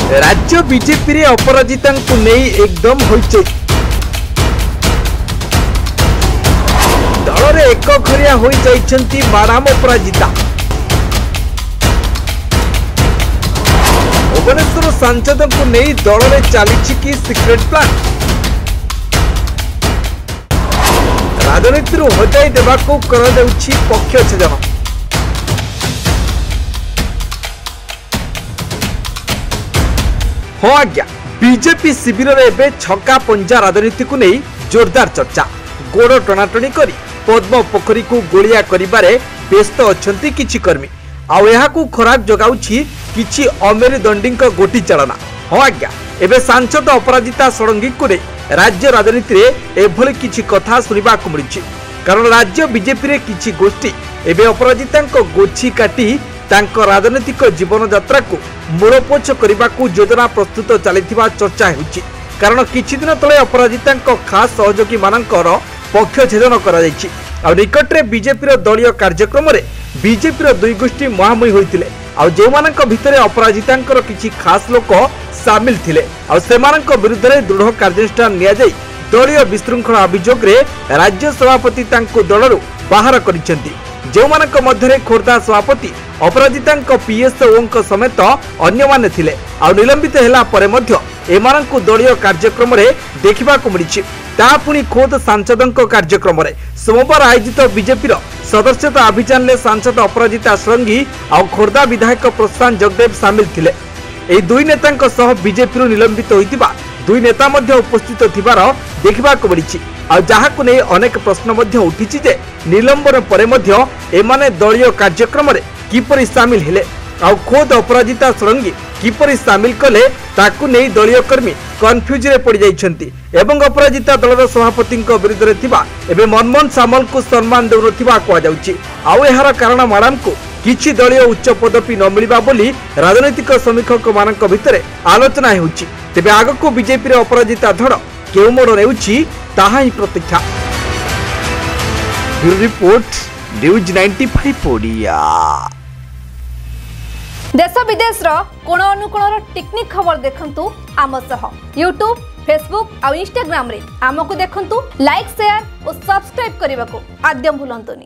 राज्य बीजेपी रे अपराजिता को नहीं एकदम होइचे। दल रे एक घरिया हो जाइछंती माराम अपराजिता। भुवनेश्वर सांसद को नहीं दल रे चली कि सिक्रेट प्लान। राजनीति हटाई देवा पक्ष छेदन। हाँ आज्ञा, बीजेपी शिविर में छक्का पंजा राजनीति को नहीं जोरदार चर्चा। गोड़ टणाटणी कर पद्म पोखरी को गोलिया करिबारे व्यस्त अछंती किछि कर्मी। आउ एहाकू खराब जगाउछि किछि अमेरुदंडी गोटी चालना। हाँ आज्ञा, एबे सांसद अपराजिता षडंगी को राज्य राजनीति रे एभली किछि कथा सुनिबा को मिलछि। कारण राज्य बीजेपी रे किछि गोष्ठी एबे अपराजिता गोछी काटी तांको राजनीतिक जीवन यात्रा को मूलपोछ करने को योजना प्रस्तुत चलता चर्चा होउछि। कारण किछि दिन तले अपराजिता खास सहयोगी मानकर पक्ष छेदन करा जायछि। आ निकटरे बीजेपी दलीय कार्यक्रम रे बीजेपी दुई गोष्ठी मुहांमुही होइतिले। आ जे मानक भितरे अपराजिता किछि खास लोक सामिल थिले। आ सेमानक विरुद्ध रे दृढ़ कार्यानुष्ठान निया जाय दलीय विशृंखला अभियोग रे राज्य सभापति तांको दलरु बाहर करिसेंती। जो मानक मध्यरे खोर्धा सभापति अपराजिता पीएसओ समेत अन्य माने थिले। आ निलंबित हेला परे मध्य एमानंकु दलीय कार्यक्रम रे देखिबा को मिलिछि। ता पुनी खोद सांसदों कार्यक्रम रे सोमवार आयोजित बीजेपी सदस्यता अभियान में सांसद अपराजिता षडंगी और खोर्धा विधायक प्रशांत जगदेव सामिल थिले। एही दुई नेतांक सह बीजेपी निलंबित होइतिबा दुई नेता मध्य उपस्थित थिबार देखिबा को मिलिछि। आ जहाकु नै अनेक प्रश्न मध्य उठिछि जे निलंबन परे मध्य एमाने दलीय कार्यक्रम रे किपरि सामिल हेले। आ खोद अपराजिता षडंगी किपरि सामिल कले ताकु नै दलीय कर्मी कन्फ्यूज रे पड़ जाइछंती। एवं अपराजिता दलर सभापति विरुद्ध रे थिबा एबे मनमोहन सामल को सम्मान देउनथिबा कोआ जाउछि। आ एहार कारण माडाम को किछि दलीय उच्च पदवी न मिलिबा बोली राजनीतिक समीक्षक मानक भितरे आलोचना हेउछि। तेबे आगको बीजेपी रे अपराजिता धड़ केउ मोड़ नेउछि ताहा ही प्रतीक्षा। Bureau report news 95 Odia. देश विदेश कोण अनुकोण टेक्निक खबर देखंतु आम सह यूट्यूब फेसबुक और इंस्टाग्राम रे आमको देखंतु लाइक शेयर और सब्सक्राइब करने को आद्यम भूलंतुनी।